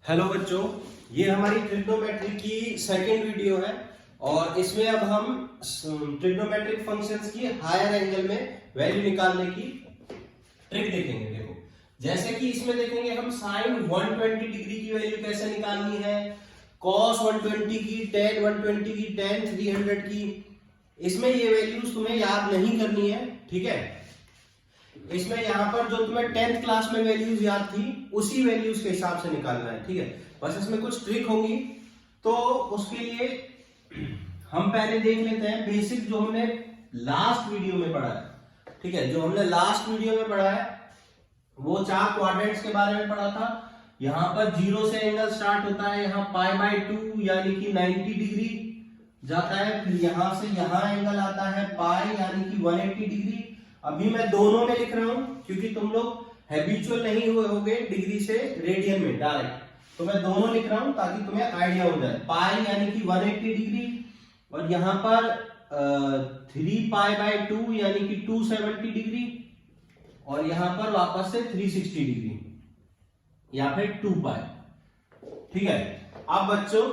Hello बच्चों, ये हमारी ट्रिग्नोमेट्री की सेकेंड वीडियो है और इसमें अब हम ट्रिग्नोमेट्रिक फंक्शंस की हायर एंगल में वैल्यू निकालने की ट्रिक देखेंगे। देखो, जैसे कि इसमें देखेंगे हम साइन 120 डिग्री की वैल्यू कैसे निकालनी है, कॉस 120 की, टेन 120 की, टेन 300 की। इसमें ये वैल्यूज तुम्हें याद नहीं करनी है, ठीक है। इसमें यहाँ पर जो तुम्हें 10th क्लास में वैल्यूज याद थी उसी वैल्यूज के हिसाब से निकालना है, ठीक है। बस इसमें कुछ ट्रिक होंगी, तो उसके लिए हम पहले देख लेते हैं बेसिक जो हमने लास्ट वीडियो में पढ़ा है, ठीक है। जो हमने लास्ट वीडियो में पढ़ा है वो 4 क्वाड्रेंट्स के बारे में पढ़ा था। यहाँ पर 0 से एंगल स्टार्ट होता है, यहाँ π/2 यानी कि 90 डिग्री जाता है, फिर यहां से यहां एंगल आता है पाई यानी कि 180 डिग्री। अभी मैं दोनों में लिख रहा हूं क्योंकि तुम लोग हैबिचुअल नहीं हुए होगे डिग्री से रेडियन में डायरेक्ट, तो मैं दोनों लिख रहा हूं ताकि तुम्हें आइडिया हो जाए। पाई यानी कि 180 डिग्री और यहाँ पर 3π/2 यानी कि 270 डिग्री और यहाँ पर वापस से 360 डिग्री या फिर 2π, ठीक है। अब बच्चों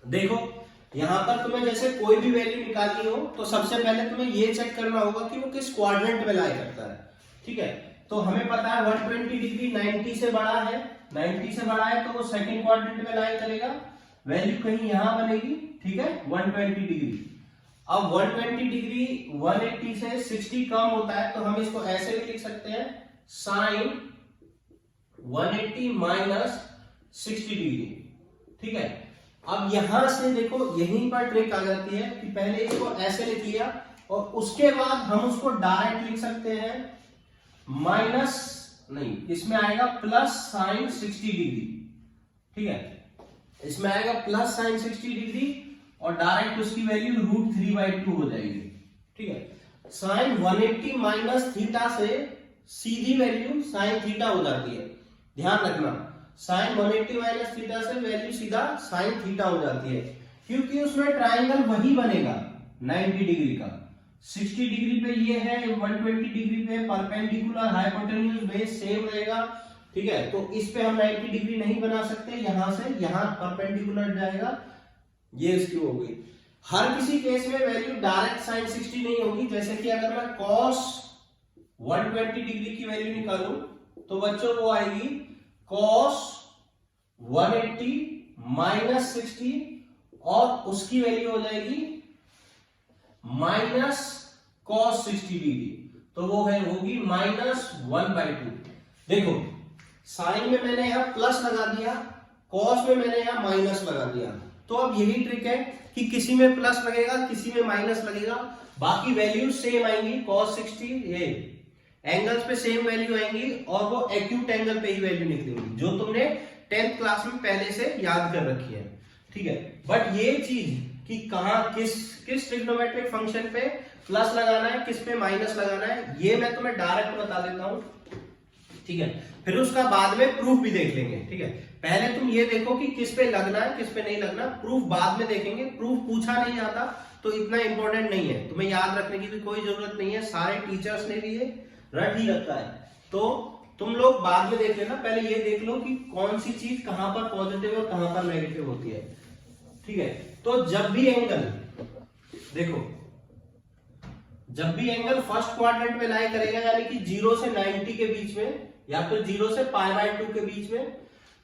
देखो, यहां पर तुम्हें जैसे कोई भी वैल्यू निकालनी हो तो सबसे पहले तुम्हें ये चेक करना होगा कि वो किस क्वाड्रेंट में लाई करता है, ठीक है। तो हमें पता है 120 डिग्री 90 से बड़ा है, 90 से बड़ा है तो वो सेकंड क्वाड्रेंट में लाई करेगा, वैल्यू कहीं यहां बनेगी, ठीक है, 120 डिग्री। अब 120 डिग्री 180 से 60 कम होता है तो हम इसको ऐसे भी लिख सकते हैं, साइन 180 माइनस 60 डिग्री, ठीक है। अब यहां से देखो, यहीं पर ट्रिक आ जाती है कि पहले इसको ऐसे लिख लिया और उसके बाद हम उसको डायरेक्ट लिख सकते हैं माइनस नहीं, इसमें आएगा प्लस साइन 60 डिग्री, ठीक है। इसमें आएगा प्लस साइन 60 डिग्री और डायरेक्ट उसकी वैल्यू √3/2 हो जाएगी, ठीक है। साइन 180 माइनस थीटा से सीधी वैल्यू साइन थीटा हो जाती है, ध्यान रखना। साइन 180 माइनस थीटा से वैल्यू सीधा साइन थीटा हो जाती है, क्योंकि उसमें ट्राइंगल वही बनेगा 90 डिग्री का। 60 डिग्री पे ये है, 120 डिग्री पे परपेंडिकुलर हाइपोटेन्यूज बेस सेम रहेगा, ठीक है। तो इस पे हम 90 डिग्री नहीं बना सकते, यहां से यहां परपेंडिकुलर जाएगा, ये इसकी हो गई। हर किसी केस में वैल्यू डायरेक्ट साइन 60 नहीं होगी। जैसे कि अगर मैं कॉस 120 डिग्री की वैल्यू निकालूं तो बच्चों वो आएगी cos 180 माइनस 60 और उसकी वैल्यू हो जाएगी माइनस cos 60 डिग्री, तो वो है होगी -1/2। देखो, साइन में मैंने यहां प्लस लगा दिया, cos में मैंने यहां माइनस लगा दिया। तो अब यही ट्रिक है कि किसी में प्लस लगेगा किसी में माइनस लगेगा, बाकी वैल्यू सेम आएंगी। cos 60 ये एंगल्स पे सेम वैल्यू आएंगी और वो एक्यूट एंगल पे ही वैल्यू निकलेंगी जो तुमने 10th क्लास में पहले से याद कर रखी है, ठीक है। बट ये चीज कि कहां किस ट्रिग्नोमेट्रिक फंक्शन पे प्लस लगाना है किस पे माइनस लगाना है, ये मैं तुम्हें डायरेक्ट बता देता हूं, ठीक है। फिर उसका बाद में प्रूफ भी देख लेंगे, ठीक है। पहले तुम ये देखो कि किस पे लगना है किस पे नहीं लगना, प्रूफ बाद में देखेंगे। प्रूफ पूछा नहीं जाता तो इतना इंपॉर्टेंट नहीं है, तुम्हें याद रखने की भी कोई जरूरत नहीं है, सारे टीचर्स ने भी ये रट ही रखा है, तो तुम लोग बाद में देख लेना। पहले ये देख लो कि कौन सी चीज कहां पर पॉजिटिव और कहां पर नेगेटिव होती है, ठीक है। तो जब भी एंगल देखो, जब भी एंगल फर्स्ट क्वाड्रेंट में लाई करेगा यानी कि 0 से 90 के बीच में या फिर 0 से π/2 के बीच में,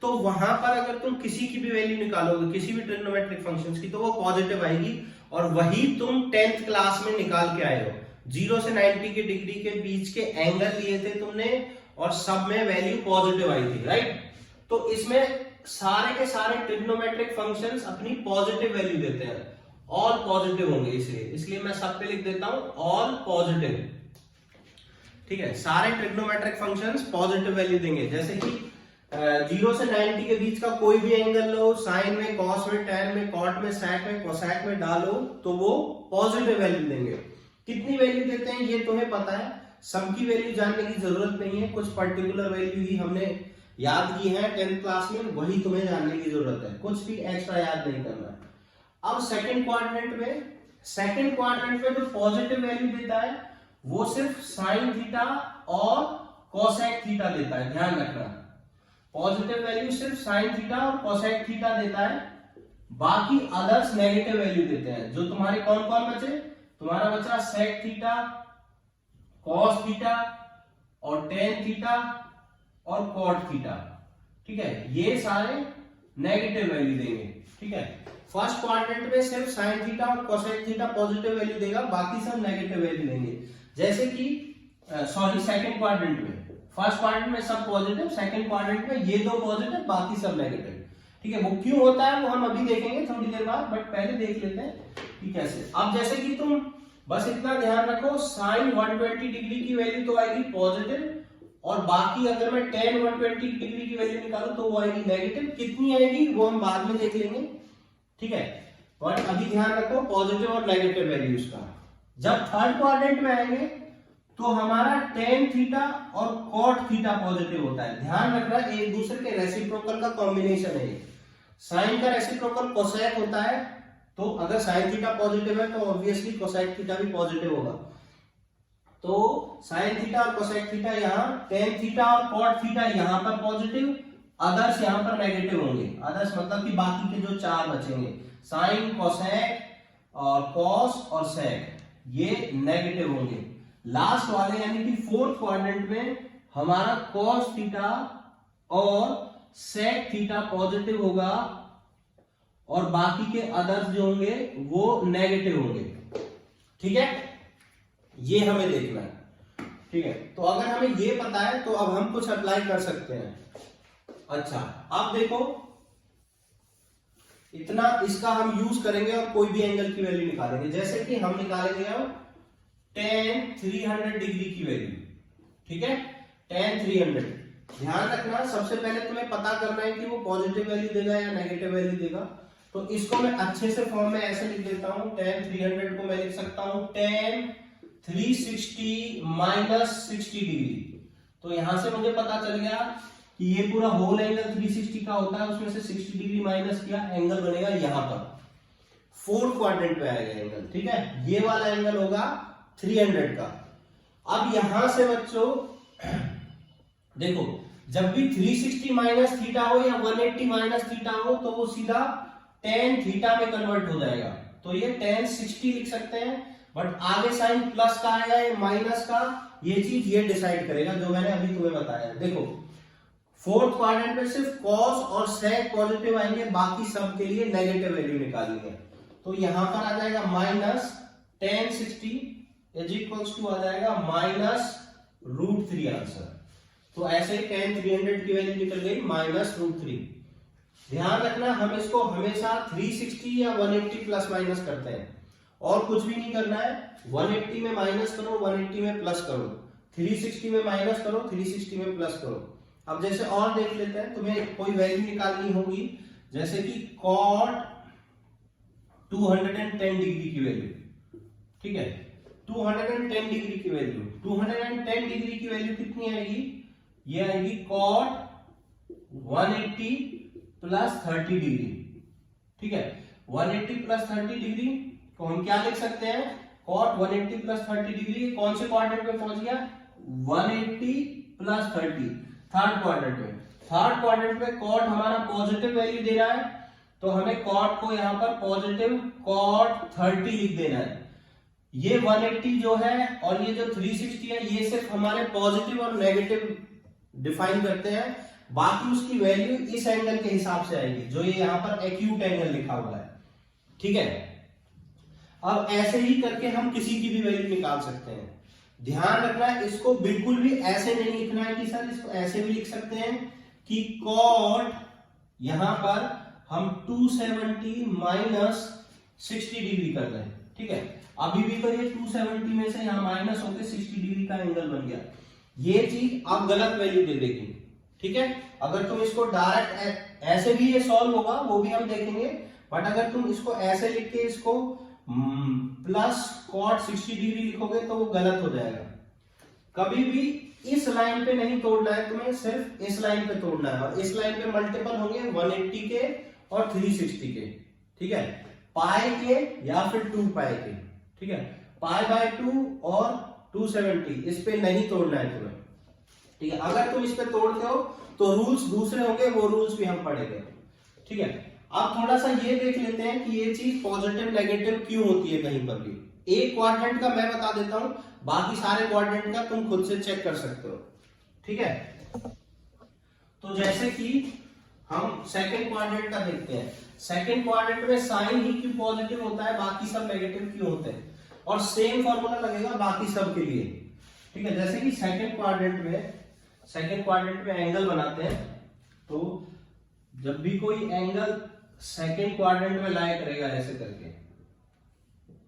तो वहां पर अगर तुम किसी की भी वैल्यू निकालोगे किसी भी ट्रिग्नोमेट्रिक फंक्शंस की, तो वो पॉजिटिव आएगी और वही तुम 10th क्लास में निकाल के आए हो। 0 से 90 के डिग्री के बीच के एंगल लिए थे तुमने और सब में वैल्यू पॉजिटिव आई थी, राइट। तो इसमें सारे के सारे ट्रिग्नोमेट्रिक फंक्शंस अपनी पॉजिटिव वैल्यू देते हैं, ऑल पॉजिटिव होंगे, इसलिए मैं सब पे लिख देता हूं ऑल पॉजिटिव, ठीक है। सारे ट्रिग्नोमेट्रिक फंक्शंस पॉजिटिव वैल्यू देंगे। जैसे कि 0 से 90 के बीच का कोई भी एंगल लो, साइन में, कॉस में, टैन में, कॉट में, सैक में, कोसैक में डालो तो वो पॉजिटिव वैल्यू देंगे। कितनी वैल्यू देते हैं ये तुम्हें पता है, सम की वैल्यू जानने की जरूरत नहीं है, कुछ पर्टिकुलर वैल्यू ही हमने याद की है 10th क्लास में, वही तुम्हें जानने की जरूरत है, कुछ भी एक्स्ट्रा याद नहीं करना। अब सेकंड क्वाड्रेंट में जो पॉजिटिव वैल्यू देता है वो सिर्फ साइन थीटा और कोसेक थीटा देता है, ध्यान रखना। पॉजिटिव वैल्यू सिर्फ साइन थीटा और कोसेक थीटा देता है, बाकी अदर्स नेगेटिव वैल्यू देते हैं। जो तुम्हारे कौन कौन बचे, तुम्हारा बचा सेक थीटा, कॉस थीटा और टेन थीटा और कॉट थीटा। ठीक है, ये सारे नेगेटिव वैल्यू देंगे। ठीक है, फर्स्ट क्वाड्रेंट में सिर्फ साइन थीटा और कोसेक थीटा पॉजिटिव वैल्यू देगा, बाकी सब नेगेटिव वैल्यू देंगे। जैसे कि सेकंड क्वाड्रेंट में, फर्स्ट क्वाड्रेंट में सब पॉजिटिव, सेकंड क्वाड्रेंट में ये दो पॉजिटिव, बाकी सब नेगेटिव। ठीक है, वो क्यों होता है वो हम अभी देखेंगे थोड़ी देर बाद, बट पहले देख लेते हैं कि कैसे। अब जैसे कि तुम बस इतना ध्यान रखो, साइन 120 डिग्री की वैल्यू तो आएगी पॉजिटिव, और बाकी अगर मैं tan 120 डिग्री की वैल्यू निकालूं तो वो आएगी नेगेटिव। कितनी आएगी वो हम बाद में देख लेंगे। ठीक है, और अभी ध्यान रखो पॉजिटिव और नेगेटिव वैल्यूज का। जब थर्ड क्वाड्रेंट में आएंगे तो हमारा tan थीटा और cot थीटा पॉजिटिव होता है। ध्यान रखना, एक दूसरे के रेसिप्रोकल का कॉम्बिनेशन है। साइन का रेसिप्रोकल कोसेक होता है, तो अगर साइन थीटा पॉजिटिव है तो ऑब्वियसली कोसेक थीटा भी पॉजिटिव होगा। तो साइन थीटा और कोसेक थीटा यहाँ, tan थीटा और cot थीटा यहाँ पर पॉजिटिव, अदर्स यहाँ पर नेगेटिव होंगे। अदर्स मतलब कि बाकी के जो चार बचेंगे, साइन, कोसेक और कॉस और सेक, ये नेगेटिव होंगे। लास्ट वाले यानी कि फोर्थ क्वाड्रेंट में हमारा कॉस थीटा और सेक थीटा पॉजिटिव होगा, और बाकी के अदर्स जो होंगे वो नेगेटिव होंगे। ठीक है, ये हमें देखना है। ठीक है, तो अगर हमें ये पता है तो अब हम कुछ अप्लाई कर सकते हैं। अच्छा, अब देखो इतना इसका हम यूज करेंगे और कोई भी एंगल की वैल्यू निकालेंगे। जैसे कि हम निकालेंगे अब tan 300 डिग्री की वैल्यू। ठीक है, tan 300। ध्यान रखना, सबसे पहले तुम्हें पता करना है कि वो पॉजिटिव वैल्यू देगा या नेगेटिव वैल्यू देगा। तो इसको मैं अच्छे से फॉर्म में ऐसे लिख देता हूं, tan 300 को मैं लिख सकता हूं tan 360 माइनस 60 डिग्री। तो यहां से मुझे पता चल गया कि ये पूरा होल एंगल 360 का होता है, उसमें से 60 डिग्री माइनस किया, एंगल बनेगा यहां पर, फोर्थ क्वाड्रेंट पे आएगा एंगल। ठीक है, ये वाला एंगल होगा 300 का। अब यहां से बच्चों देखो, जब भी 360 माइनस थीटा हो या 180 माइनस थीटा हो तो वो सीधा tan थीटा में कन्वर्ट हो जाएगा। तो ये tan 60 लिख सकते हैं, बट आगे साइन प्लस का आएगा या माइनस का, ये चीज ये डिसाइड करेगा जो मैंने अभी तुम्हें बताया। देखो, फोर्थ क्वाड्रेंट में सिर्फ कॉस और सेक पॉजिटिव आएंगे, बाकी सब के लिए नेगेटिव वैल्यू निकालनी है। तो यहां पर आ जाएगा minus tan 60 is equals to आ जाएगा माइनस √3 आंसर। तो ऐसे ही tan 300 की वैल्यू निकल गई माइनस √3। ध्यान रखना, हम इसको हमेशा 360 या 180 प्लस माइनस करते हैं, और कुछ भी नहीं करना है। 180 में माइनस करो, 180 में प्लस करो, 360 में माइनस करो, 360 में प्लस करो। अब जैसे और देख लेते हैं, तुम्हें कोई वैल्यू निकालनी होगी, जैसे कि cot 210 डिग्री की वैल्यू। ठीक है, 210 डिग्री की वैल्यू, 210 डिग्री की वैल्यू कितनी आएगी, ये आएगी cot 180 प्लस 30 डिग्री। ठीक है, 180 प्लस 30 डिग्री को हम क्या लिख सकते हैं, cot 180 प्लस 30 डिग्री कौन से क्वाड्रेंट में पहुंच गया, 180 प्लस 30, थर्ड क्वाड्रेंट में। थर्ड क्वाड्रेंट में cot हमारा पॉजिटिव वैल्यू दे रहा है, तो हमें cot को यहां पर पॉजिटिव cot 30 लिख देना है। ये 180 जो है और ये जो 360 है, ये सिर्फ हमारे पॉजिटिव और नेगेटिव डिफाइन करते हैं, बाकी उसकी वैल्यू इस एंगल के हिसाब से आएगी जो ये यहां पर एक्यूट एंगल लिखा हुआ है। ठीक है, अब ऐसे ही करके हम किसी की भी वैल्यू निकाल सकते हैं। ध्यान रखना है, इसको बिल्कुल भी ऐसे नहीं लिखना है कि सर इसको ऐसे भी लिख सकते हैं कि cot यहां पर हम 270 माइनस 60 डिग्री कर रहे हैं। ठीक है, अभी भी तो ये 270 में से यहां माइनस होकर 60 डिग्री का एंगल बन गया। ये चीज अब गलत वैल्यू दे देगी। ठीक है, अगर तुम इसको डायरेक्ट ऐसे भी ये सॉल्व होगा, वो भी हम देखेंगे, बट अगर तुम इसको ऐसे लिख के इसको प्लस cot 60 डिग्री लिखोगे तो वो गलत हो जाएगा। कभी भी इस लाइन पे नहीं तोड़ना है तुम्हें, सिर्फ इस लाइन पे तोड़ना है, और इस लाइन पे मल्टीपल होंगे 180 के और 360 के। ठीक है, पाई के या फिर 2 पाई के। ठीक है, π/2 और 270 इस पे नहीं तोड़ना है तुम्हें। ठीक है, अगर तुम इस पे तोड़ते हो तो रूल्स दूसरे होंगे, वो रूल्स भी हम पढ़ेंगे। ठीक है, अब थोड़ा सा ये देख लेते हैं कि ये चीज पॉजिटिव नेगेटिव क्यों होती है कहीं पर भी। एक क्वाड्रेंट का मैं बता देता हूं, बाकी सारे क्वाड्रेंट का तुम खुद से चेक कर सकते हो। ठीक है, तो जैसे कि हम सेकंड क्वाड्रेंट का देखते हैं। सेकंड क्वाड्रेंट में साइन ही क्यों पॉजिटिव होता है, बाकी सब नेगेटिव क्यों होते हैं, और सेम फॉर्मूला लगेगा बाकी सब के लिए। ठीक है, जैसे कि सेकंड क्वाड्रेंट में एंगल बनाते हैं, तो जब भी कोई एंगल सेकंड क्वाड्रेंट में लाया करेगा ऐसे करके,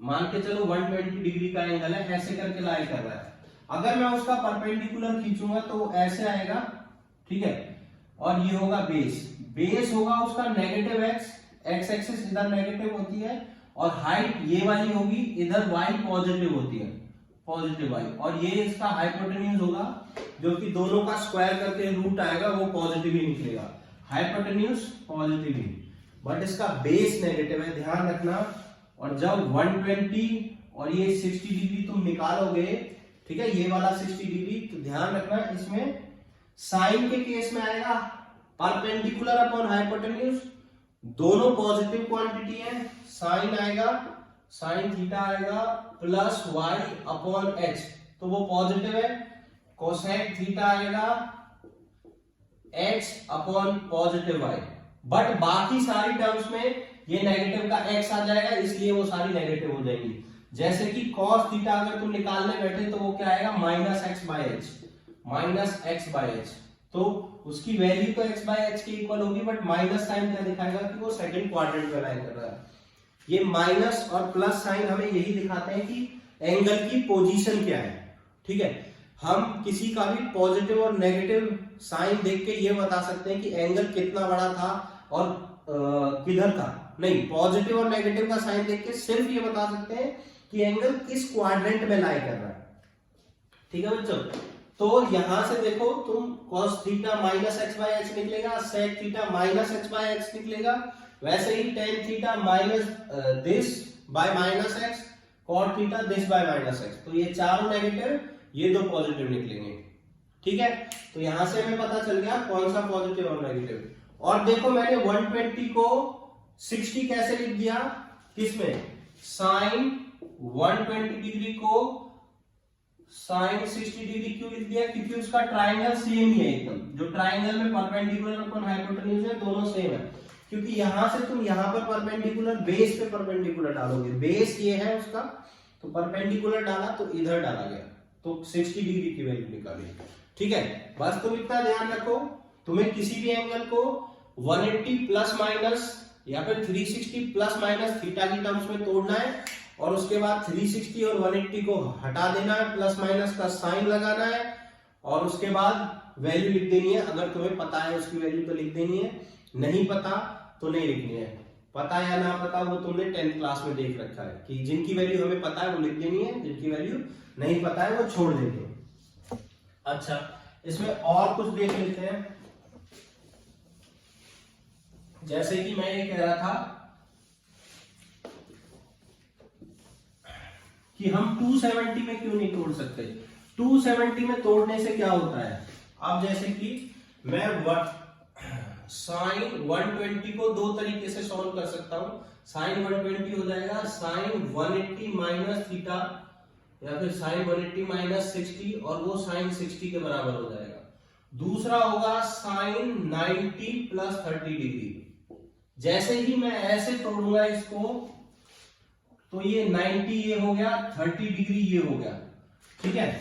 मान के चलो 120 डिग्री का एंगल है, ऐसे करके लाया कर रहा है, अगर मैं उसका परपेंडिकुलर खींचूंगा तो वो ऐसे आएगा। ठीक है, और ये होगा बेस होगा उसका नेगेटिव एक्स एक्सिस इधर नेगेटिव होती है, और हाइट ये वाली होगी, इधर वाई पॉजिटिव होती है, पॉजिटिव वाई, और ये इसका हाइपोटेन्यूज होगा, जो कि दोनों का स्क्वायर करके रूट आएगा, वो पॉजिटिव ही निकलेगा, हाइपोटेन्यूज पॉजिटिव ही, बट इसका बेस नेगेटिव है, ध्यान रखना। और जब 120 और ये 60 डिग्री तुम निकालोगे, ठीक है, ये वाला 60 डिग्री, तो ध्यान रखना इसमें साइन के केस में आएगा परपेंडिकुलर अपॉन हाइपोटेन्यूज, दोनों पॉजिटिव क्वांटिटी है, साइन आएगा, साइन थीटा आएगा प्लस वाई अपॉन एच, तो वो पॉजिटिव है। कोसेक थीटा आएगा x upon positive y, but बाकी सारी टर्म्स में ये नेगेटिव का एक्स आ जाएगा, इसलिए वो सारी नेगेटिव हो जाएंगी। जैसे कि कॉस थीटा अगर तुम निकालने बैठे तो वो क्या आएगा, माइनस एक्स बाय एच, तो उसकी वैल्यू तो एक्स बाय एच के इक्वल होगी, बट माइनस साइन क्या दिखाएगा कि वो सेकंड क्वाड्रेंट में लाई कर रहा है। ये माइनस और प्लस साइन हमें यही दिखाते हैं कि एंगल की पोजीशन क्या है। ठीक है, हम किसी का भी पॉजिटिव और नेगेटिव साइन देख के ये बता सकते हैं कि एंगल कितना बड़ा था और किधर था, नहीं, पॉजिटिव और नेगेटिव का साइन देख के सिर्फ ये बता सकते हैं कि एंगल किस क्वाड्रेंट में लाई कर रहा है। ठीक है बच्चों, तो यहां से देखो तुम cos theta minus x by h निकलेगा, sec theta minus x by x निकलेगा, वैसे ही tan theta minus this by minus x, cot theta this by minus x, तो ये चारों नेगेटिव, ये दो पॉजिटिव निकलेंगे। ठीक है, तो यहां से हमें पता चल गया कौन सा पॉजिटिव और नेगेटिव। और देखो मैंने 120 को 60 कैसे लिख दिया, किसमें, साइन 120 डिग्री को साइन 60 डिग्री क्यों लिख दिया, क्योंकि उसका ट्राइंगल सेम ही है एकदम, जो ट्राइंगल में परपेंडिकुलर अपॉन हाइपोटेन्यूज है, दोनों सेम है, क्योंकि यहां से तुम यहां पर परपेंडिकुलर बेस पे परपेंडिकुलर डालोगे, बेस ये है उसका, तो परपेंडिकुलर डाला तो इधर डाला गया, तो 60 डिग्री की वैल्यू निकाली। ठीक है, बस तुम इतना ध्यान रखो, तुम्हें किसी भी एंगल को 180 प्लस माइनस या फिर 360 प्लस माइनस थीटा की टर्म्स में तोड़ना है, और उसके बाद 360 और 180 को हटा देना है, प्लस माइनस का साइन लगाना है, और उसके बाद वैल्यू लिख देनी है। अगर तुम्हें पता है उसकी वैल्यू तो लिख देनी है, नहीं पता तो नहीं लिखनी है। पता या ना पता वो तुमने 10th क्लास में देख रखा है कि जिनकी वैल्यू हमें पता है वो लिख देनी है, जिनकी वैल्यू नहीं पता है वो छोड़ देनी है। अच्छा, इसमें और कुछ देख लेते हैं। जैसे कि मैं ये कह रहा था कि हम 270 में क्यों नहीं तोड़ सकते। 270 में तोड़ने से क्या होता है, अब जैसे कि मैं साइन 120 को दो तरीके से सॉल्व कर सकता हूं। साइन 120 हो जाएगा साइन 180 माइनस थीटा, या फिर साइन 180 माइनस 60, और वो साइन 60 के बराबर हो जाएगा। दूसरा होगा साइन 90 प्लस 30 डिग्री। जैसे ही मैं ऐसे तोड़ूंगा इसको, तो ये 90 ये हो गया, 30 डिग्री ये हो गया। ठीक है,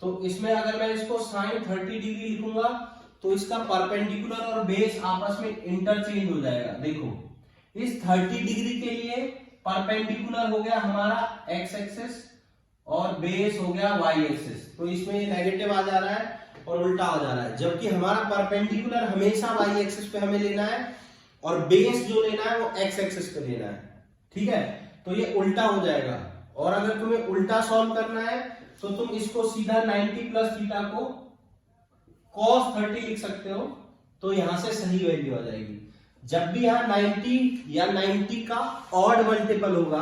तो इसमें अगर मैं इसको साइन 30 डिग्री लिखूंगा तो इसका परपेंडिकुलर और बेस आपस में इंटरचेंज हो जाएगा। देखो, इस 30 डिग्री के लिए परपेंडिकुलर हो गया हमारा एक्स एक्सिस और बेस हो गया वाई एक्सिस, तो इसमें ये नेगेटिव आ जा रहा है और उल्टा हो जा रहा है, जबकि हमारा परपेंडिकुलर हमेशा वाई एक्सिस पे हमें लेना है और बेस जो लेना है वो एक्स एक्सिस पे लेना है। ठीक है, तो ये उल्टा हो जाएगा। और अगर तुम्हें उल्टा सॉल्व करना है तो तुम इसको सीधा 90 प्लस थीटा को cos 30 लिख सकते हो, तो यहां से सही वैल्यू आ जाएगी। जब भी यहां 90 या 90 का ऑड मल्टीपल होगा,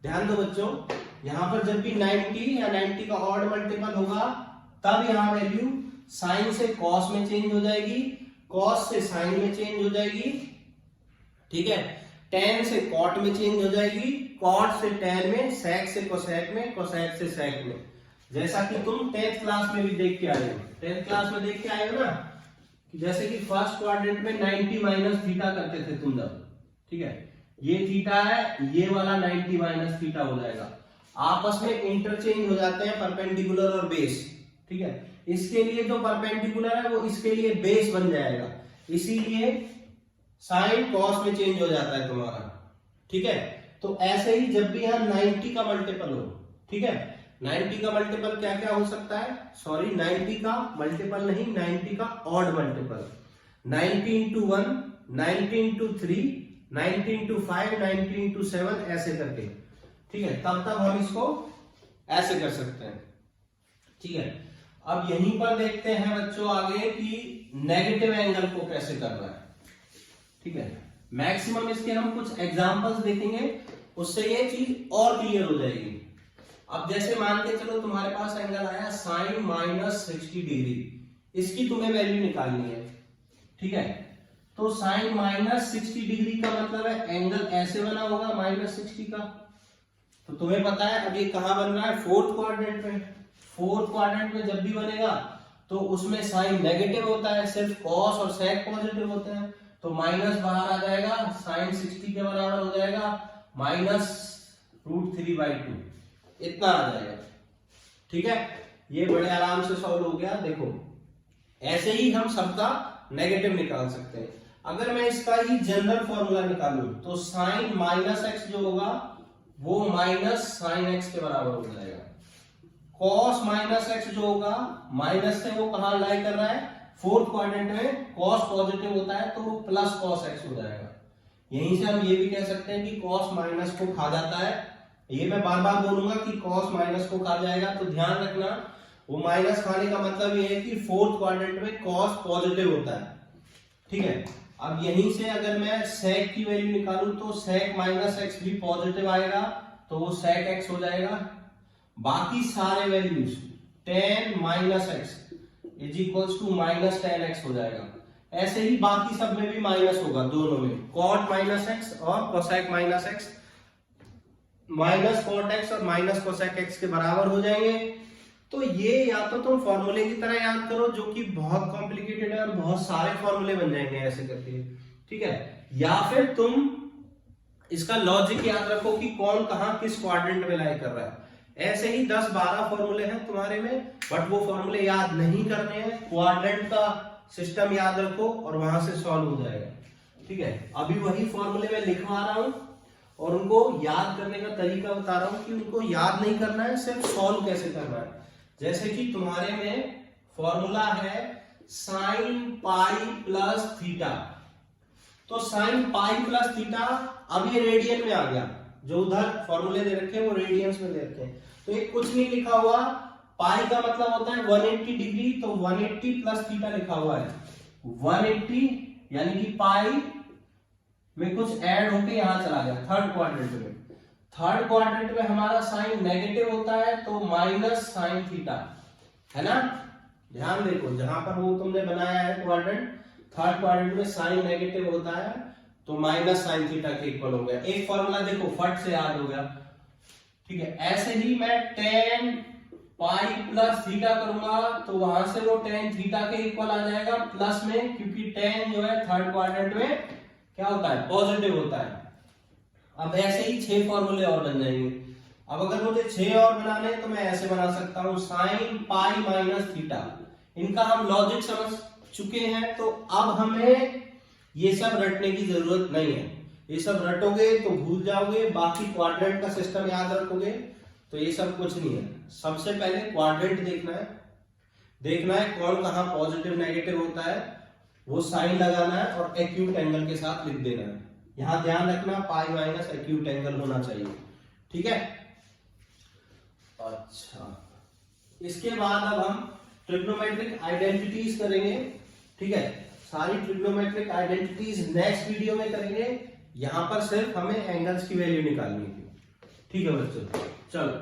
ध्यान दो बच्चों, यहां पर जब भी 90 या 90 का ऑड मल्टीपल होगा तब यहां वैल्यू साइन से कॉस में चेंज हो जाएगी, कॉस से साइन में चेंज हो जाएगी, ठीक है। टेन से कॉट में चेंज हो जाएगी, कॉट से टेन में, सेक से कोसेक में, कोसेक से सेक में। जैसा कि तुम 10th क्लास में भी देख के आए हो, 10th क्लास में देख के आए हो ना, जैसे कि फर्स्ट क्वाड्रेंट में 90 माइनस थीटा करते थे तुम जब, ठीक है, ये थीटा है, ये वाला 90 माइनस थीटा हो जाएगा, आपस में इंटरचेंज हो जाते हैं परपेंडिकुलर और बेस, ठीक है। इसके लिए जो परपेंडिकुलर है वो इसके लिए बेस बन जाएगा, इसीलिए साइन कॉस में चेंज हो जाता है तुम्हारा, ठीक है। तो ऐसे ही जब भी यहाँ 90 का मल्टीपल हो, ठीक है, 90 का मल्टीपल क्या क्या हो सकता है, सॉरी 90 का मल्टीपल नहीं, 90 का odd multiple, 90 into 1, 90 into 3, 90 into 5, 90 into 7 ऐसे करके, ठीक है। तब तक हम इसको ऐसे कर सकते हैं, ठीक है। अब यहीं पर देखते हैं बच्चों आगे कि नेगेटिव एंगल को कैसे करना है, ठीक है। मैक्सिमम इसके हम कुछ एग्जांपल्स देखेंगे, उससे ये चीज और क्लियर हो जाएगी। अब जैसे मान के चलो तुम्हारे पास एंगल आया साइन माइनस 60 डिग्री, इसकी तुम्हें वैल्यू निकालनी है, ठीक है। तो साइन माइनस 60 डिग्री का मतलब है एंगल ऐसे बना होगा माइनस 60 का, तो तुम्हें पता है अब ये कहां बन रहा है, फोर्थ क्वाड्रेंट में। फोर्थ क्वाड्रेंट में जब भी बनेगा तो उसमें साइन नेगेटिव होता है, सिर्फ कॉस और सेक पॉजिटिव होते हैं, तो माइनस बाहर आ जाएगा, साइन 60 के बराबर हो जाएगा -√3/2, इतना आ जाएगा, ठीक है। ये बड़े आराम से सॉल्व हो गया। देखो ऐसे ही हम सबका नेगेटिव निकाल सकते हैं। अगर मैं इसका ही जनरल फॉर्मूला निकालूं तो साइन माइनस एक्स जो होगा वो माइनस साइन एक्स के बराबर हो जाएगा, कॉस माइनस एक्स जो होगा, माइनस से वो कहां लाई कर रहा है, फोर्थ क्वाड्रेंट में, कॉस पॉजिटिव होता है तो वो प्लस कॉस एक्स हो जाएगा। यहीं से हम ये भी कह सकते हैं कि कॉस माइनस को खा जाता है, ये मैं बार बार बोलूंगा कि कॉस माइनस को खा जाएगा, तो ध्यान रखना वो माइनस खाने का मतलब ये है कि फोर्थ क्वाड्रेंट में कॉस पॉजिटिव होता है, ठीक है। अब यहीं से अगर मैं सेक की वैल्यू निकालूं तो सेक माइनस एक्स भी पॉजिटिव आएगा, तो वो सेक एक्स हो जाएगा। बाकी सारे values tan minus x is equals to minus tan x हो जाएगा। ऐसे ही बाकी सब में भी माइनस होगा, दोनों में, cot माइनस एक्स और cosec minus x, minus cot x और माइनस cosec x के बराबर हो जाएंगे। तो ये या तो तुम फॉर्मूले की तरह याद करो जो कि बहुत कॉम्प्लिकेटेड है और बहुत सारे फॉर्मूले बन जाएंगे ऐसे करके, ठीक है, या फिर तुम इसका लॉजिक याद रखो कि कौन कहां किस क्वाड्रेंट में लाई कर रहा है। ऐसे ही 10-12 फॉर्मूले हैं तुम्हारे में, बट वो फॉर्मूले याद नहीं करने हैं, क्वाड्रेंट का सिस्टम याद रखो और वहां से सॉल्व हो जाएगा, ठीक है। अभी वही फॉर्मूले में लिखवा रहा हूं और उनको याद करने का तरीका बता रहा हूं कि उनको याद नहीं करना है, सिर्फ सॉल्व कैसे करना है। जैसे कि तुम्हारे में फॉर्मूला है साइन पाई प्लस थीटा, तो साइन पाई प्लस थीटा अब ये रेडियन में आ गया, जो उधर फॉर्मूले दे रखे हैं वो रेडियंस में दे रखे हैं, तो ये कुछ नहीं लिखा हुआ, पाई का मतलब होता है 180 डिग्री, तो 180 प्लस थीटा लिखा हुआ है, 180 यानी कि पाई में कुछ ऐड होके यहां चला गया थर्ड क्वाड्रेंट में। थर्ड क्वाड्रेंट में हमारा साइन नेगेटिव होता है तो माइनस साइन थीटा, है ना। ध्यान देखो जहां पर वो तुमने बनाया है क्वाड्रेंट, थर्ड क्वाड्रेंट में साइन नेगेटिव होता है तो माइनस साइन थीटा के इक्वल हो गया। एक फॉर्मूला देखो फट से याद हो गया, ठीक है। ऐसे ही मैं tan पाई प्लस थीटा करूंगा तो वहां से वो tan थीटा के इक्वल आ जाएगा प्लस में, क्योंकि tan जो है थर्ड क्वाड्रेंट में क्या होता है, पॉजिटिव होता है। अब ऐसे ही 6 फॉर्मूले और बन जाएंगे। अब अगर मुझे 6 और बनाने हैं तो मैं ऐसे बना सकता हूं, साइन पाई माइनस थीटा, इनका हम लॉजिक समझ चुके हैं, तो अब हमें ये सब रटने की जरूरत नहीं है। ये सब रटोगे तो भूल जाओगे, बाकी क्वाड्रेंट का सिस्टम याद रखोगे तो ये सब कुछ नहीं है। सबसे पहले क्वाड्रेंट देखना है कौन कहां पॉजिटिव नेगेटिव होता है, वो साइन लगाना है और एक्यूट एंगल के साथ लिख देना है। यहां ध्यान रखना पाई माइनस एक्यूट एंगल होना चाहिए, ठीक है। अच्छा, इसके बाद अब हम ट्रिग्नोमेट्रिक आइडेंटिटीज करेंगे, ठीक है। सारी ट्रिग्नोमेट्रिक आइडेंटिटीज नेक्स्ट वीडियो में करेंगे, यहां पर सिर्फ हमें एंगल्स की वैल्यू निकालनी थी, ठीक है बच्चों। चलो